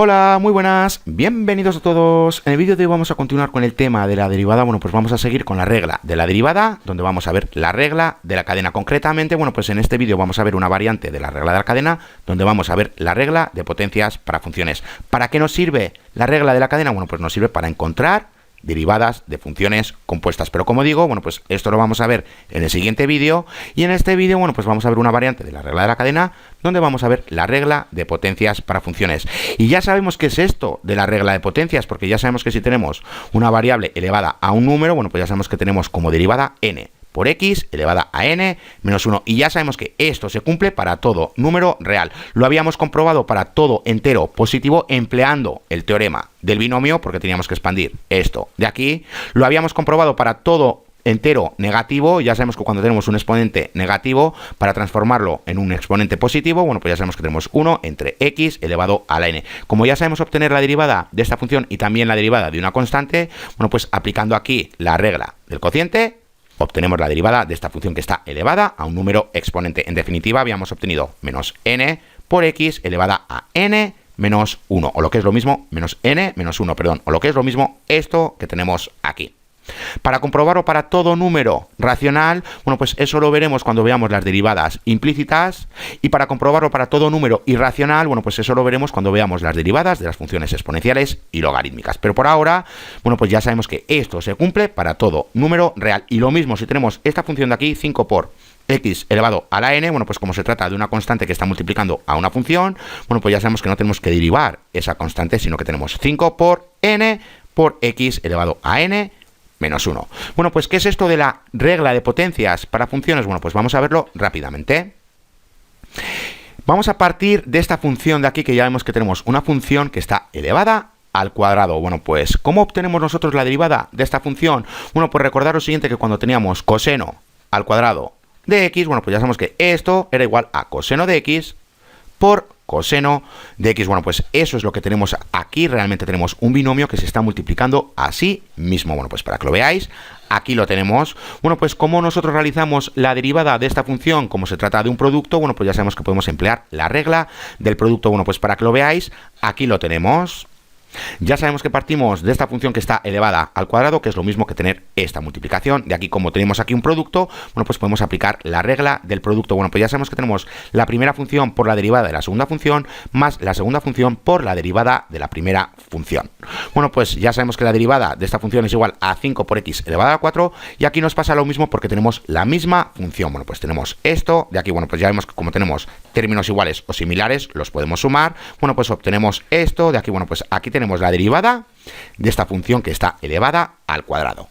Hola, muy buenas, bienvenidos a todos. En el vídeo de hoy vamos a continuar con el tema de la derivada. Bueno, pues vamos a seguir con la regla de la derivada, donde vamos a ver la regla de la cadena. Concretamente, bueno, pues en este vídeo vamos a ver una variante de la regla de la cadena, donde vamos a ver la regla de potencias para funciones. ¿Para qué nos sirve la regla de la cadena? Bueno, pues nos sirve para encontrar derivadas de funciones compuestas, pero como digo, bueno, pues esto lo vamos a ver en el siguiente vídeo, y en este vídeo, bueno, pues vamos a ver una variante de la regla de la cadena, donde vamos a ver la regla de potencias para funciones. Y ya sabemos qué es esto de la regla de potencias, porque ya sabemos que si tenemos una variable elevada a un número, bueno, pues ya sabemos que tenemos como derivada n por x elevada a n menos 1. Y ya sabemos que esto se cumple para todo número real. Lo habíamos comprobado para todo entero positivo empleando el teorema del binomio, porque teníamos que expandir esto de aquí. Lo habíamos comprobado para todo entero negativo. Ya sabemos que cuando tenemos un exponente negativo, para transformarlo en un exponente positivo, bueno, pues ya sabemos que tenemos 1 entre x elevado a la n. Como ya sabemos obtener la derivada de esta función y también la derivada de una constante, bueno, pues aplicando aquí la regla del cociente, obtenemos la derivada de esta función que está elevada a un número exponente. En definitiva, habíamos obtenido menos n por x elevada a n menos 1, o lo que es lo mismo, menos n menos 1, perdón, o lo que es lo mismo esto que tenemos aquí. Para comprobarlo para todo número racional, bueno, pues eso lo veremos cuando veamos las derivadas implícitas, y para comprobarlo para todo número irracional, bueno, pues eso lo veremos cuando veamos las derivadas de las funciones exponenciales y logarítmicas. Pero por ahora, bueno, pues ya sabemos que esto se cumple para todo número real, y lo mismo si tenemos esta función de aquí, 5 por x elevado a la n, bueno, pues como se trata de una constante que está multiplicando a una función, bueno, pues ya sabemos que no tenemos que derivar esa constante, sino que tenemos 5 por n por x elevado a n menos 1. Bueno, pues ¿qué es esto de la regla de potencias para funciones? Bueno, pues vamos a verlo rápidamente. Vamos a partir de esta función de aquí, que ya vemos que tenemos una función que está elevada al cuadrado. Bueno, pues ¿cómo obtenemos nosotros la derivada de esta función? Bueno, pues recordad lo siguiente, que cuando teníamos coseno al cuadrado de x, bueno, pues ya sabemos que esto era igual a coseno de x por coseno de x. Bueno, pues eso es lo que tenemos aquí. Realmente tenemos un binomio que se está multiplicando a sí mismo. Bueno, pues para que lo veáis, aquí lo tenemos. Bueno, pues como nosotros realizamos la derivada de esta función, como se trata de un producto, bueno, pues ya sabemos que podemos emplear la regla del producto. Bueno, pues para que lo veáis, aquí lo tenemos. Ya sabemos que partimos de esta función que está elevada al cuadrado, que es lo mismo que tener esta multiplicación. De aquí, como tenemos aquí un producto, bueno, pues podemos aplicar la regla del producto. Bueno, pues ya sabemos que tenemos la primera función por la derivada de la segunda función, más la segunda función por la derivada de la primera función. Bueno, pues ya sabemos que la derivada de esta función es igual a 5 por x elevado a 4, y aquí nos pasa lo mismo porque tenemos la misma función. Bueno, pues tenemos esto de aquí. Bueno, pues ya vemos que como tenemos términos iguales o similares, los podemos sumar. Bueno, pues obtenemos esto de aquí. Bueno, pues aquí tenemos la derivada de esta función que está elevada al cuadrado.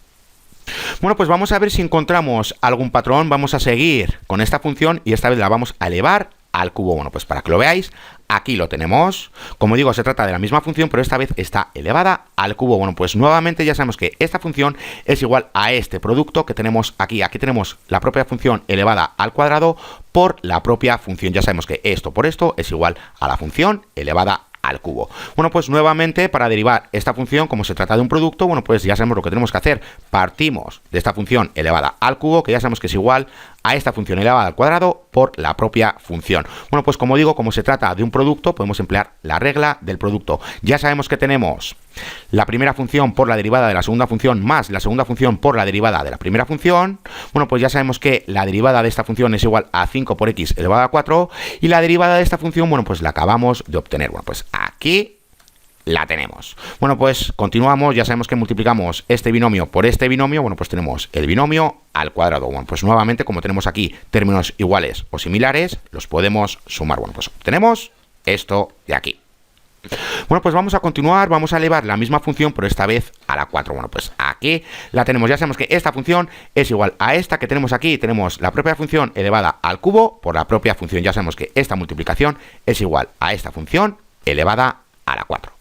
Bueno, pues vamos a ver si encontramos algún patrón. Vamos a seguir con esta función y esta vez la vamos a elevar al cubo. Bueno, pues para que lo veáis, aquí lo tenemos. Como digo, se trata de la misma función, pero esta vez está elevada al cubo. Bueno, pues nuevamente ya sabemos que esta función es igual a este producto que tenemos aquí. Aquí tenemos la propia función elevada al cuadrado por la propia función. Ya sabemos que esto por esto es igual a la función elevada al cubo. Bueno, pues nuevamente para derivar esta función, como se trata de un producto, bueno, pues ya sabemos lo que tenemos que hacer. Partimos de esta función elevada al cubo, que ya sabemos que es igual a esta función elevada al cuadrado por la propia función. Bueno, pues como digo, como se trata de un producto, podemos emplear la regla del producto. Ya sabemos que tenemos la primera función por la derivada de la segunda función más la segunda función por la derivada de la primera función. Bueno, pues ya sabemos que la derivada de esta función es igual a 5 por x elevado a 4, y la derivada de esta función, bueno, pues la acabamos de obtener. Bueno, pues aquí la tenemos. Bueno, pues continuamos. Ya sabemos que multiplicamos este binomio por este binomio. Bueno, pues tenemos el binomio al cuadrado. Bueno, pues nuevamente, como tenemos aquí términos iguales o similares, los podemos sumar. Bueno, pues obtenemos esto de aquí. Bueno, pues vamos a continuar, vamos a elevar la misma función, pero esta vez a la 4. Bueno, pues aquí la tenemos. Ya sabemos que esta función es igual a esta que tenemos aquí. Tenemos la propia función elevada al cubo por la propia función. Ya sabemos que esta multiplicación es igual a esta función elevada a la 4.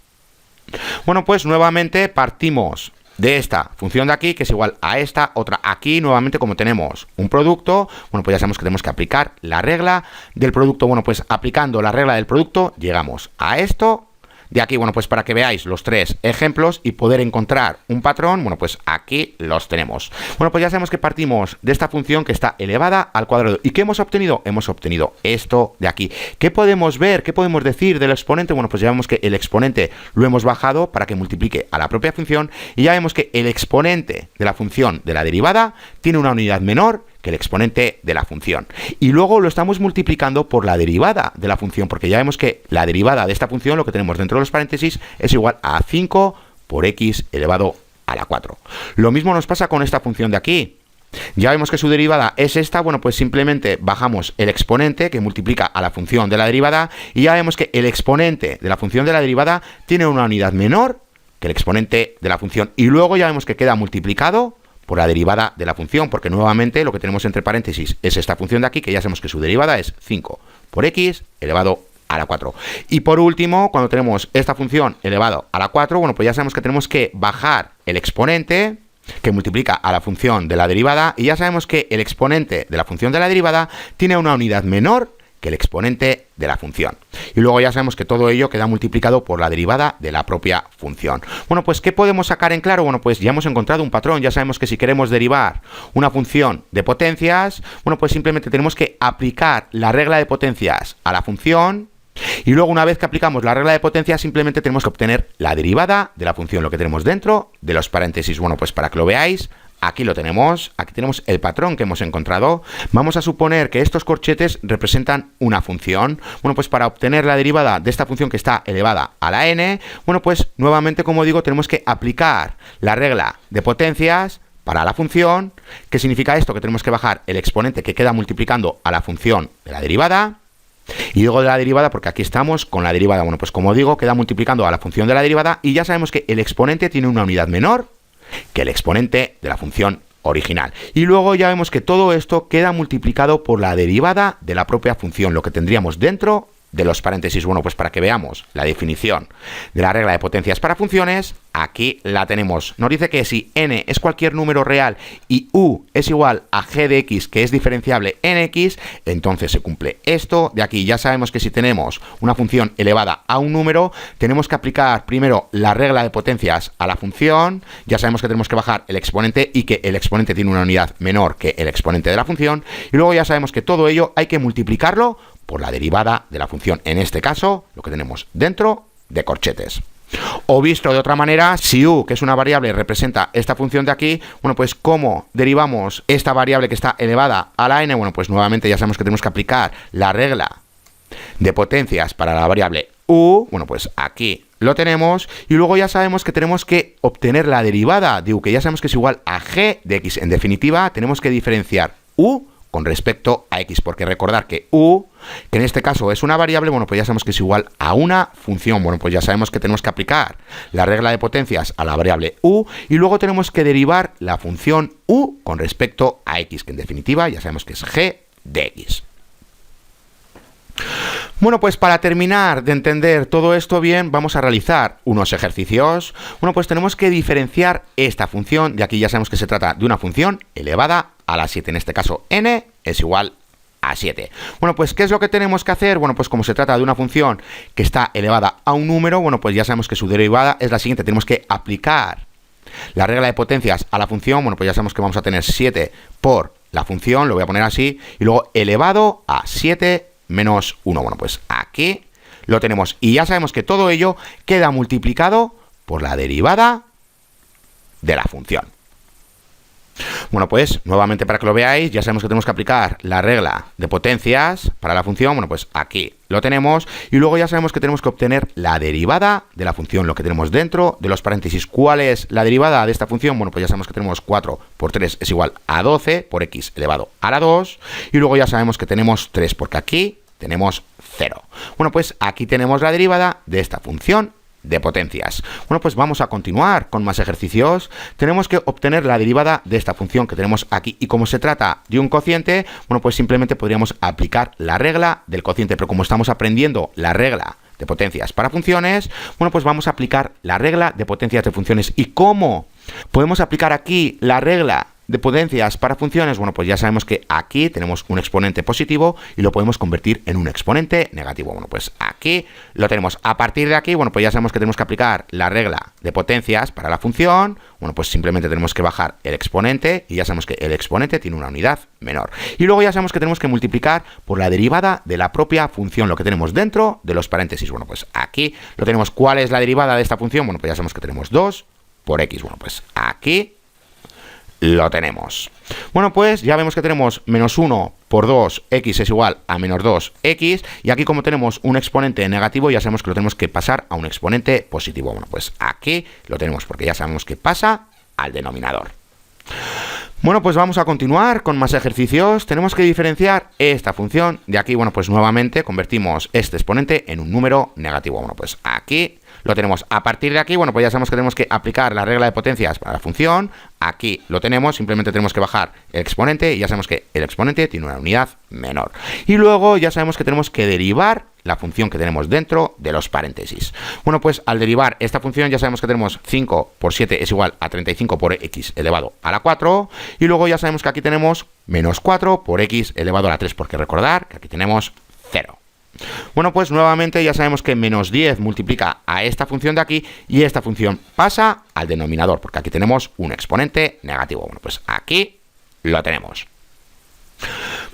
Bueno, pues nuevamente partimos de esta función de aquí, que es igual a esta otra aquí. Nuevamente, como tenemos un producto, bueno, pues ya sabemos que tenemos que aplicar la regla del producto. Bueno, pues aplicando la regla del producto llegamos a esto de aquí, bueno, pues para que veáis los tres ejemplos y poder encontrar un patrón, bueno, pues aquí los tenemos. Bueno, pues ya sabemos que partimos de esta función que está elevada al cuadrado. ¿Y qué hemos obtenido? Hemos obtenido esto de aquí. ¿Qué podemos ver? ¿Qué podemos decir del exponente? Bueno, pues ya vemos que el exponente lo hemos bajado para que multiplique a la propia función y ya vemos que el exponente de la función de la derivada tiene una unidad menor que el exponente de la función. Y luego lo estamos multiplicando por la derivada de la función, porque ya vemos que la derivada de esta función, lo que tenemos dentro de los paréntesis, es igual a 5 por x elevado a la 4. Lo mismo nos pasa con esta función de aquí. Ya vemos que su derivada es esta, bueno, pues simplemente bajamos el exponente que multiplica a la función de la derivada y ya vemos que el exponente de la función de la derivada tiene una unidad menor que el exponente de la función. Y luego ya vemos que queda multiplicado por la derivada de la función, porque nuevamente lo que tenemos entre paréntesis es esta función de aquí, que ya sabemos que su derivada es 5 por x elevado a la 4. Y por último, cuando tenemos esta función elevado a la 4, bueno, pues ya sabemos que tenemos que bajar el exponente que multiplica a la función de la derivada, y ya sabemos que el exponente de la función de la derivada tiene una unidad menor que el exponente de la función. Y luego ya sabemos que todo ello queda multiplicado por la derivada de la propia función. Bueno, pues ¿qué podemos sacar en claro? Bueno, pues ya hemos encontrado un patrón. Ya sabemos que si queremos derivar una función de potencias, bueno, pues simplemente tenemos que aplicar la regla de potencias a la función. Y luego, una vez que aplicamos la regla de potencia, simplemente tenemos que obtener la derivada de la función, lo que tenemos dentro de los paréntesis. Bueno, pues para que lo veáis, aquí lo tenemos, aquí tenemos el patrón que hemos encontrado. Vamos a suponer que estos corchetes representan una función. Bueno, pues para obtener la derivada de esta función que está elevada a la n, bueno, pues nuevamente, como digo, tenemos que aplicar la regla de potencias para la función. ¿Qué significa esto? Que tenemos que bajar el exponente que queda multiplicando a la función de la derivada. Y luego de la derivada, porque aquí estamos con la derivada, bueno, pues como digo, queda multiplicando a la función de la derivada y ya sabemos que el exponente tiene una unidad menor que el exponente de la función original. Y luego ya vemos que todo esto queda multiplicado por la derivada de la propia función, lo que tendríamos dentro de los paréntesis. Bueno, pues para que veamos la definición de la regla de potencias para funciones, aquí la tenemos. Nos dice que si n es cualquier número real y u es igual a g de x, que es diferenciable en x, entonces se cumple esto de aquí. Ya sabemos que si tenemos una función elevada a un número, tenemos que aplicar primero la regla de potencias a la función. Ya sabemos que tenemos que bajar el exponente y que el exponente tiene una unidad menor que el exponente de la función. Y luego ya sabemos que todo ello hay que multiplicarlo por la derivada de la función, en este caso, lo que tenemos dentro de corchetes. O visto de otra manera, si u, que es una variable, representa esta función de aquí, bueno, pues ¿cómo derivamos esta variable que está elevada a la n? Bueno, pues nuevamente ya sabemos que tenemos que aplicar la regla de potencias para la variable u. Bueno, pues aquí lo tenemos. Y luego ya sabemos que tenemos que obtener la derivada de u, que ya sabemos que es igual a g de x. En definitiva, tenemos que diferenciar u con respecto a x, porque recordar que u, que en este caso es una variable, bueno, pues ya sabemos que es igual a una función. Bueno, pues ya sabemos que tenemos que aplicar la regla de potencias a la variable u y luego tenemos que derivar la función u con respecto a x, que en definitiva ya sabemos que es g de x. Bueno, pues para terminar de entender todo esto bien, vamos a realizar unos ejercicios. Bueno, pues tenemos que diferenciar esta función, de aquí ya sabemos que se trata de una función elevada a la 7, en este caso n es igual a 7. Bueno, pues ¿qué es lo que tenemos que hacer? Bueno, pues como se trata de una función que está elevada a un número, bueno, pues ya sabemos que su derivada es la siguiente. Tenemos que aplicar la regla de potencias a la función. Bueno, pues ya sabemos que vamos a tener 7 por la función, lo voy a poner así, y luego elevado a 7 menos 1. Bueno, pues aquí lo tenemos. Y ya sabemos que todo ello queda multiplicado por la derivada de la función. Bueno, pues nuevamente para que lo veáis, ya sabemos que tenemos que aplicar la regla de potencias para la función. Bueno, pues aquí lo tenemos. Y luego ya sabemos que tenemos que obtener la derivada de la función, lo que tenemos dentro de los paréntesis. ¿Cuál es la derivada de esta función? Bueno, pues ya sabemos que tenemos 4 por 3 es igual a 12 por x elevado a la 2. Y luego ya sabemos que tenemos 3 porque aquí tenemos 0. Bueno, pues aquí tenemos la derivada de esta función de potencias. Bueno, pues vamos a continuar con más ejercicios. Tenemos que obtener la derivada de esta función que tenemos aquí y como se trata de un cociente, bueno, pues simplemente podríamos aplicar la regla del cociente, pero como estamos aprendiendo la regla de potencias para funciones, bueno, pues vamos a aplicar la regla de potencias de funciones. ¿Y cómo podemos aplicar aquí la regla de potencias para funciones, bueno, pues ya sabemos que aquí tenemos un exponente positivo y lo podemos convertir en un exponente negativo. Bueno, pues aquí lo tenemos. A partir de aquí, bueno, pues ya sabemos que tenemos que aplicar la regla de potencias para la función. Bueno, pues simplemente tenemos que bajar el exponente y ya sabemos que el exponente tiene una unidad menor. Y luego ya sabemos que tenemos que multiplicar por la derivada de la propia función, lo que tenemos dentro de los paréntesis. Bueno, pues aquí lo tenemos. ¿Cuál es la derivada de esta función? Bueno, pues ya sabemos que tenemos 2 por x. Bueno, pues aquí lo tenemos. Bueno, pues ya vemos que tenemos menos 1 por 2, x es igual a menos 2x. Y aquí como tenemos un exponente negativo, ya sabemos que lo tenemos que pasar a un exponente positivo. Bueno, pues aquí lo tenemos porque ya sabemos que pasa al denominador. Bueno, pues vamos a continuar con más ejercicios. Tenemos que diferenciar esta función. De aquí, bueno, pues nuevamente convertimos este exponente en un número negativo. Bueno, pues aquí lo tenemos. A partir de aquí, bueno, pues ya sabemos que tenemos que aplicar la regla de potencias para la función. Aquí lo tenemos, simplemente tenemos que bajar el exponente y ya sabemos que el exponente tiene una unidad menor. Y luego ya sabemos que tenemos que derivar la función que tenemos dentro de los paréntesis. Bueno, pues al derivar esta función ya sabemos que tenemos 5 por 7 es igual a 35 por x elevado a la 4. Y luego ya sabemos que aquí tenemos menos 4 por x elevado a la 3, porque recordar que aquí tenemos 0. Bueno, pues nuevamente ya sabemos que menos 10 multiplica a esta función de aquí y esta función pasa al denominador, porque aquí tenemos un exponente negativo. Bueno, pues aquí lo tenemos.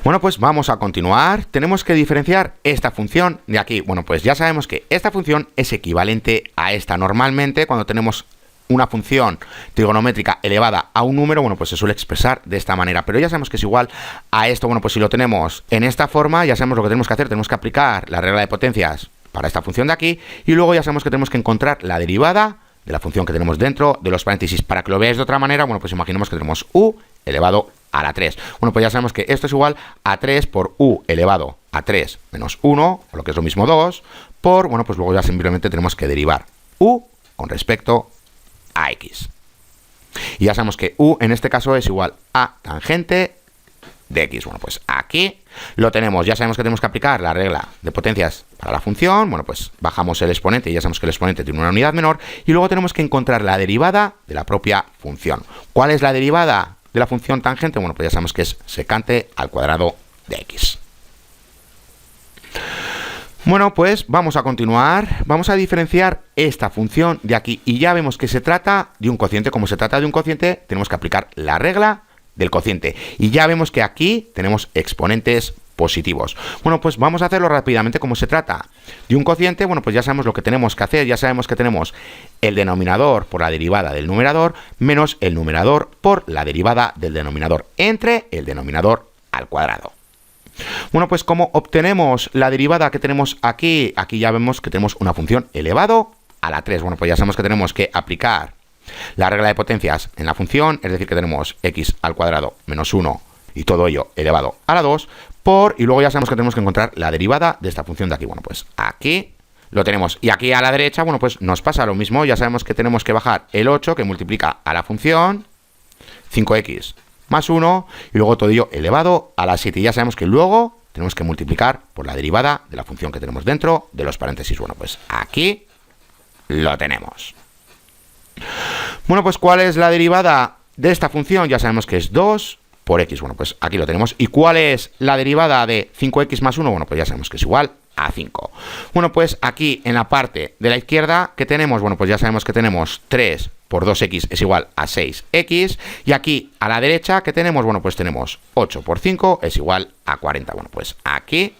Bueno, pues vamos a continuar. Tenemos que diferenciar esta función de aquí. Bueno, pues ya sabemos que esta función es equivalente a esta. Normalmente cuando tenemos una función trigonométrica elevada a un número, bueno, pues se suele expresar de esta manera, pero ya sabemos que es igual a esto. Bueno, pues si lo tenemos en esta forma, ya sabemos lo que tenemos que hacer. Tenemos que aplicar la regla de potencias para esta función de aquí y luego ya sabemos que tenemos que encontrar la derivada de la función que tenemos dentro de los paréntesis. Para que lo veáis de otra manera, bueno, pues imaginemos que tenemos u elevado a la 3. Bueno, pues ya sabemos que esto es igual a 3 por u elevado a 3 menos 1, o lo que es lo mismo 2, por, bueno, pues luego ya simplemente tenemos que derivar u con respecto a x. Y ya sabemos que u en este caso es igual a tangente de x. Bueno, pues aquí lo tenemos. Ya sabemos que tenemos que aplicar la regla de potencias para la función. Bueno, pues bajamos el exponente y ya sabemos que el exponente tiene una unidad menor. Y luego tenemos que encontrar la derivada de la propia función. ¿Cuál es la derivada de la función tangente? Bueno, pues ya sabemos que es secante al cuadrado de x. Bueno, pues vamos a continuar. Vamos a diferenciar esta función de aquí y ya vemos que se trata de un cociente. Como se trata de un cociente, tenemos que aplicar la regla del cociente. Y ya vemos que aquí tenemos exponentes positivos. Bueno, pues vamos a hacerlo rápidamente. Como se trata de un cociente, bueno, pues ya sabemos lo que tenemos que hacer. Ya sabemos que tenemos el denominador por la derivada del numerador menos el numerador por la derivada del denominador entre el denominador al cuadrado. Bueno, pues como obtenemos la derivada que tenemos aquí, aquí ya vemos que tenemos una función elevado a la 3. Bueno, pues ya sabemos que tenemos que aplicar la regla de potencias en la función, es decir, que tenemos x al cuadrado menos 1 y todo ello elevado a la 2 por, y luego ya sabemos que tenemos que encontrar la derivada de esta función de aquí. Bueno, pues aquí lo tenemos. Y aquí a la derecha, bueno, pues nos pasa lo mismo. Ya sabemos que tenemos que bajar el 8 que multiplica a la función 5x más 1 y luego todo ello elevado a la 7. Y ya sabemos que luego tenemos que multiplicar por la derivada de la función que tenemos dentro de los paréntesis. Bueno, pues aquí lo tenemos. Bueno, pues ¿cuál es la derivada de esta función? Ya sabemos que es 2 por x. Bueno, pues aquí lo tenemos. ¿Y cuál es la derivada de 5x más 1? Bueno, pues ya sabemos que es igual a 5. Bueno, pues aquí en la parte de la izquierda, ¿qué tenemos? Bueno, pues ya sabemos que tenemos 3 por 2x es igual a 6x. Y aquí a la derecha, ¿qué tenemos? Bueno, pues tenemos 8 por 5 es igual a 40. Bueno, pues aquí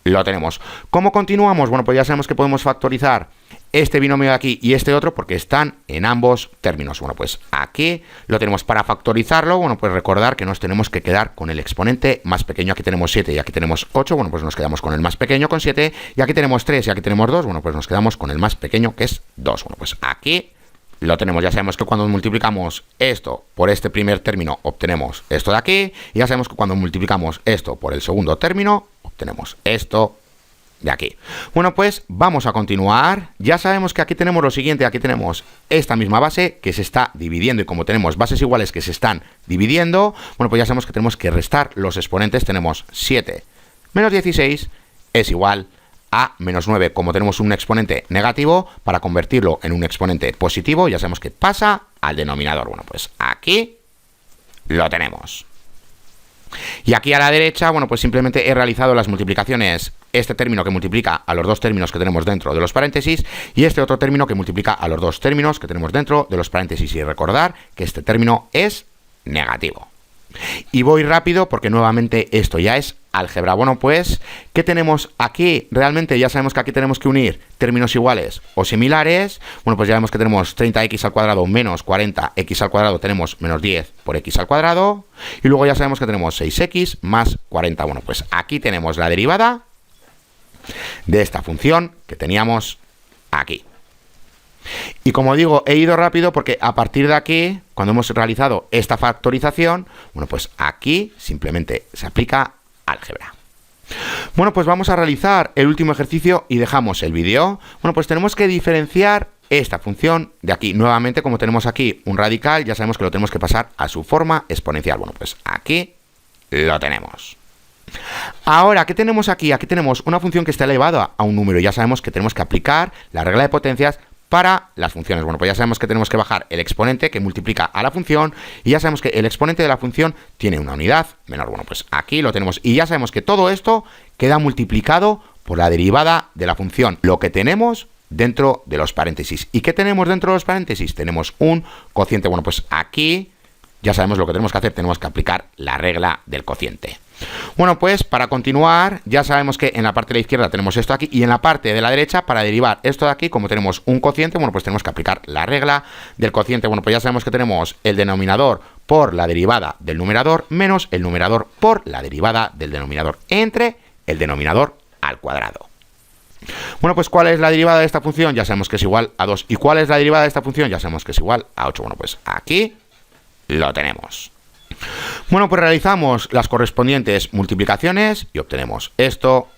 lo tenemos. ¿Cómo continuamos? Bueno, pues ya sabemos que podemos factorizar este binomio de aquí y este otro porque están en ambos términos. Bueno, pues aquí lo tenemos. Para factorizarlo, bueno, pues recordar que nos tenemos que quedar con el exponente más pequeño. Aquí tenemos 7 y aquí tenemos 8. Bueno, pues nos quedamos con el más pequeño con 7. Y aquí tenemos 3 y aquí tenemos 2. Bueno, pues nos quedamos con el más pequeño que es 2. Bueno, pues aquí lo tenemos. Ya sabemos que cuando multiplicamos esto por este primer término obtenemos esto de aquí. Y ya sabemos que cuando multiplicamos esto por el segundo término obtenemos esto de aquí. Bueno, pues vamos a continuar. Ya sabemos que aquí tenemos lo siguiente. Aquí tenemos esta misma base que se está dividiendo. Y como tenemos bases iguales que se están dividiendo, bueno, pues ya sabemos que tenemos que restar los exponentes. Tenemos 7 menos 16 es igual a menos 9. Como tenemos un exponente negativo, para convertirlo en un exponente positivo, ya sabemos que pasa al denominador. Bueno, pues aquí lo tenemos. Y aquí a la derecha, bueno, pues simplemente he realizado las multiplicaciones. Este término que multiplica a los dos términos que tenemos dentro de los paréntesis y este otro término que multiplica a los dos términos que tenemos dentro de los paréntesis. Y recordar que este término es negativo. Y voy rápido porque nuevamente esto ya es álgebra. Bueno, pues, ¿qué tenemos aquí? Realmente ya sabemos que aquí tenemos que unir términos iguales o similares. Bueno, pues ya vemos que tenemos 30x al cuadrado menos 40x al cuadrado, tenemos menos 10 por x al cuadrado. Y luego ya sabemos que tenemos 6x más 40. Bueno, pues aquí tenemos la derivada de esta función que teníamos aquí. Y como digo, he ido rápido porque a partir de aquí, cuando hemos realizado esta factorización, bueno, pues aquí simplemente se aplica álgebra. Bueno, pues vamos a realizar el último ejercicio y dejamos el vídeo. Bueno, pues tenemos que diferenciar esta función de aquí. Nuevamente, como tenemos aquí un radical, ya sabemos que lo tenemos que pasar a su forma exponencial. Bueno, pues aquí lo tenemos. Ahora, ¿qué tenemos aquí? Aquí tenemos una función que está elevada a un número. Ya sabemos que tenemos que aplicar la regla de potencias para las funciones. Bueno, pues ya sabemos que tenemos que bajar el exponente que multiplica a la función y ya sabemos que el exponente de la función tiene una unidad menor. Bueno, pues aquí lo tenemos y ya sabemos que todo esto queda multiplicado por la derivada de la función, lo que tenemos dentro de los paréntesis. ¿Y qué tenemos dentro de los paréntesis? Tenemos un cociente. Bueno, pues aquí ya sabemos lo que tenemos que hacer, tenemos que aplicar la regla del cociente. Bueno, pues para continuar, ya sabemos que en la parte de la izquierda tenemos esto aquí y en la parte de la derecha, para derivar esto de aquí, como tenemos un cociente, bueno, pues tenemos que aplicar la regla del cociente. Bueno, pues ya sabemos que tenemos el denominador por la derivada del numerador menos el numerador por la derivada del denominador entre el denominador al cuadrado. Bueno, pues ¿cuál es la derivada de esta función? Ya sabemos que es igual a 2. ¿Y cuál es la derivada de esta función? Ya sabemos que es igual a 8. Bueno, pues aquí lo tenemos. Bueno, pues realizamos las correspondientes multiplicaciones y obtenemos esto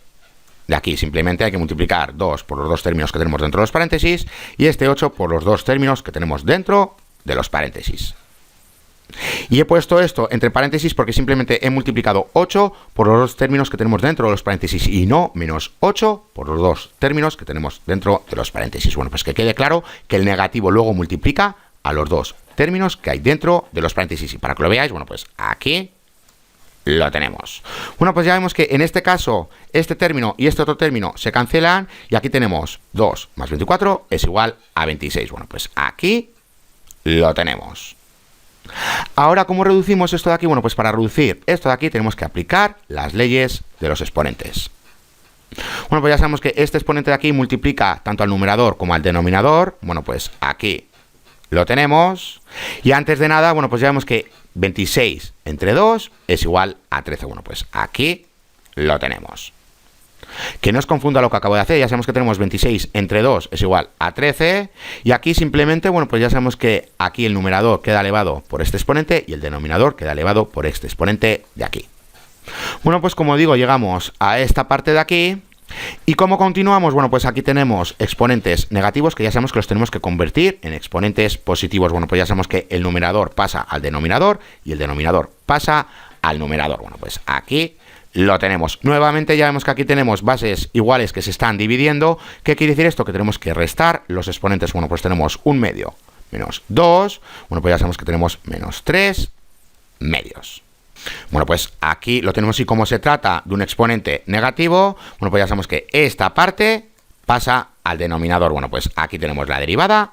de aquí. Simplemente hay que multiplicar 2 por los dos términos que tenemos dentro de los paréntesis y este 8 por los dos términos que tenemos dentro de los paréntesis. Y he puesto esto entre paréntesis porque simplemente he multiplicado 8 por los dos términos que tenemos dentro de los paréntesis y no menos 8 por los dos términos que tenemos dentro de los paréntesis. Bueno, pues que quede claro que el negativo luego multiplica a los dos términos que hay dentro de los paréntesis. Y para que lo veáis, bueno, pues aquí lo tenemos. Bueno, pues ya vemos que en este caso este término y este otro término se cancelan y aquí tenemos 2 más 24 es igual a 26. Bueno, pues aquí lo tenemos. Ahora, ¿cómo reducimos esto de aquí? Bueno, pues para reducir esto de aquí tenemos que aplicar las leyes de los exponentes. Bueno, pues ya sabemos que este exponente de aquí multiplica tanto al numerador como al denominador. Bueno, pues aquí lo tenemos. Y antes de nada, bueno, pues ya vemos que 26 entre 2 es igual a 13. Bueno, pues aquí lo tenemos. Que no os confunda lo que acabo de hacer, ya sabemos que tenemos 26 entre 2 es igual a 13. Y aquí simplemente, bueno, pues ya sabemos que aquí el numerador queda elevado por este exponente y el denominador queda elevado por este exponente de aquí. Bueno, pues como digo, llegamos a esta parte de aquí. ¿Y cómo continuamos? Bueno, pues aquí tenemos exponentes negativos que ya sabemos que los tenemos que convertir en exponentes positivos. Bueno, pues ya sabemos que el numerador pasa al denominador y el denominador pasa al numerador. Bueno, pues aquí lo tenemos. Nuevamente ya vemos que aquí tenemos bases iguales que se están dividiendo. ¿Qué quiere decir esto? Que tenemos que restar los exponentes. Bueno, pues tenemos 1 medio menos 2. Bueno, pues ya sabemos que tenemos menos 3 medios. Bueno, pues aquí lo tenemos y como se trata de un exponente negativo, bueno, pues ya sabemos que esta parte pasa al denominador. Bueno, pues aquí tenemos la derivada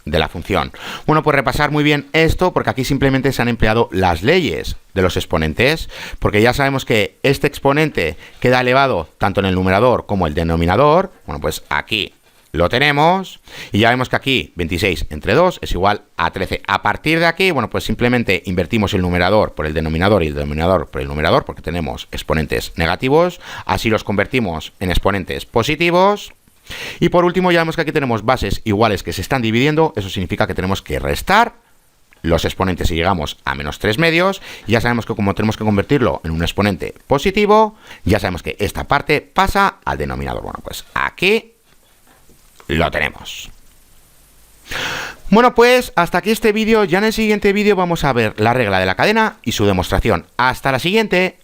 de la función. Bueno, pues repasar muy bien esto porque aquí simplemente se han empleado las leyes de los exponentes, porque ya sabemos que este exponente queda elevado tanto en el numerador como el denominador. Bueno, pues aquí lo tenemos y ya vemos que aquí 26 entre 2 es igual a 13. A partir de aquí, bueno, pues simplemente invertimos el numerador por el denominador y el denominador por el numerador porque tenemos exponentes negativos. Así los convertimos en exponentes positivos. Y por último ya vemos que aquí tenemos bases iguales que se están dividiendo. Eso significa que tenemos que restar los exponentes y llegamos a menos 3 medios. Y ya sabemos que como tenemos que convertirlo en un exponente positivo, ya sabemos que esta parte pasa al denominador. Bueno, pues aquí lo tenemos. Bueno, pues hasta aquí este vídeo. Ya en el siguiente vídeo vamos a ver la regla de la cadena y su demostración. Hasta la siguiente.